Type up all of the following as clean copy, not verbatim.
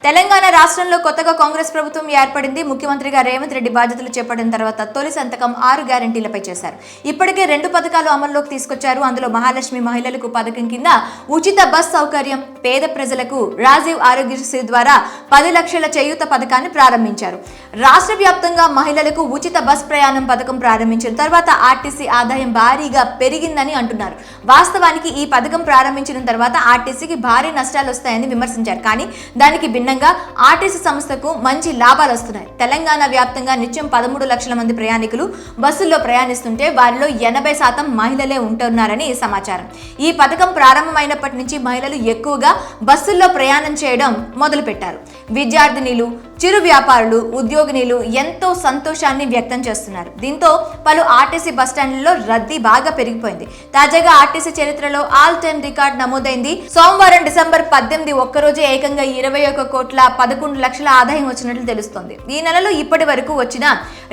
తెలంగాణ రాష్ట్రంలో కొత్తగా కాంగ్రెస్ ప్రభుత్వం ఏర్పడింది. ముఖ్యమంత్రిగా రేవంత్ రెడ్డి బాధ్యతలు చేపట్టిన తర్వాత తొలి సంతకం 6 గ్యారెంటీలపై చేశారు. ఇప్పటికే 2 పథకాలు అమల్లోకి తీసుకొచ్చారు. అందులో మహాలక్ష్మి మహిళలకు పథకం కింద ఉచిత బస్ సౌకర్యం, పేద ప్రజలకు రాజీవ్ ఆరోగ్యశ్రీ ద్వారా 10 లక్షల చేయూత పథకాన్ని ప్రారంభించారు. రాష్ట్ర వ్యాప్తంగా మహిళలకు ఉచిత బస్ ప్రయాణం పథకం ప్రారంభించిన తర్వాత ఆర్టీసీ ఆదాయం భారీగా పెరిగిందని అంటున్నారు. వాస్తవానికి ఈ పథకం ప్రారంభించిన తర్వాత ఆర్టీసీకి భారీ నష్టాలు వస్తాయని విమర్శించారు. కానీ దానికి భిన్నంగా ఆర్టీసీ సంస్థకు మంచి లాభాలు వస్తున్నాయి. తెలంగాణ వ్యాప్తంగా నిత్యం 13 లక్షల మంది ప్రయాణికులు బస్సుల్లో ప్రయాణిస్తుంటే వారిలో 80% మహిళలే ఉంటున్నారని సమాచారం. ఈ పథకం ప్రారంభమైనప్పటి నుంచి మహిళలు ఎక్కువగా బస్సుల్లో ప్రయాణం చేయడం మొదలుపెట్టారు. విద్యార్థినిలు, చిరు వ్యాపారులు, ఉద్యోగినులు ఎంతో సంతోషాన్ని వ్యక్తం చేస్తున్నారు. దీంతో పలు ఆర్టీసీ బస్టాండ్లలో రద్దీ బాగా పెరిగిపోయింది. తాజాగా ఆర్టీసీ చరిత్రలో ఆల్ టైమ్ రికార్డ్ నమోదైంది. సోమవారం డిసెంబర్ 18 ఒక్కరోజే ఏకంగా 21,11 లక్షల ఆదాయం వచ్చినట్లు తెలుస్తోంది. ఈ నెలలో ఇప్పటి వరకు వచ్చిన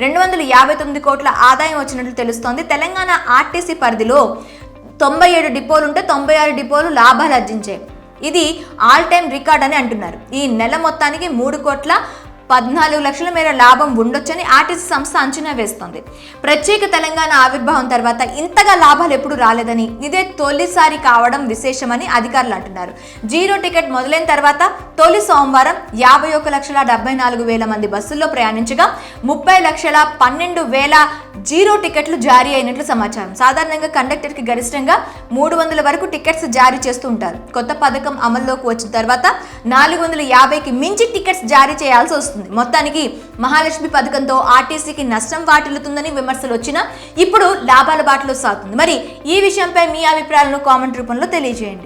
259 కోట్ల ఆదాయం వచ్చినట్లు తెలుస్తోంది. తెలంగాణ ఆర్టీసీ పరిధిలో 97 డిపోలుంటే 96 డిపోలు లాభాలు ఆర్జించాయి. ఇది ఆల్ టైమ్ రికార్డ్ అని అంటున్నారు. ఈ నెల మొత్తానికి 3,14 లక్షల మేర లాభం ఉండొచ్చని ఆర్టీసీ సంస్థ అంచనా వేస్తోంది. ప్రత్యేక తెలంగాణ ఆవిర్భావం తర్వాత ఇంతగా లాభాలు ఎప్పుడు రాలేదని, ఇదే తొలిసారి కావడం విశేషమని అధికారులు అంటున్నారు. జీరో టికెట్ మొదలైన తర్వాత తొలి సోమవారం 51,74,000 మంది బస్సుల్లో ప్రయాణించగా 30,12,000 జీరో టికెట్లు జారీ అయినట్లు సమాచారం. సాధారణంగా కండక్టర్కి గరిష్టంగా 300 వరకు టికెట్స్ జారీ చేస్తూ ఉంటారు. కొత్త పథకం అమల్లోకి వచ్చిన తర్వాత 450కి మించి టికెట్స్ జారీ చేయాల్సి వస్తుంది. మొత్తానికి మహాలక్ష్మి పథకంతో ఆర్టీసీకి నష్టం వాటిల్లుతుందని విమర్శలు వచ్చినా ఇప్పుడు లాభాల బాటలో సాగుతుంది. మరి ఈ విషయంపై మీ అభిప్రాయాలను కామెంట్ రూపంలో తెలియజేయండి.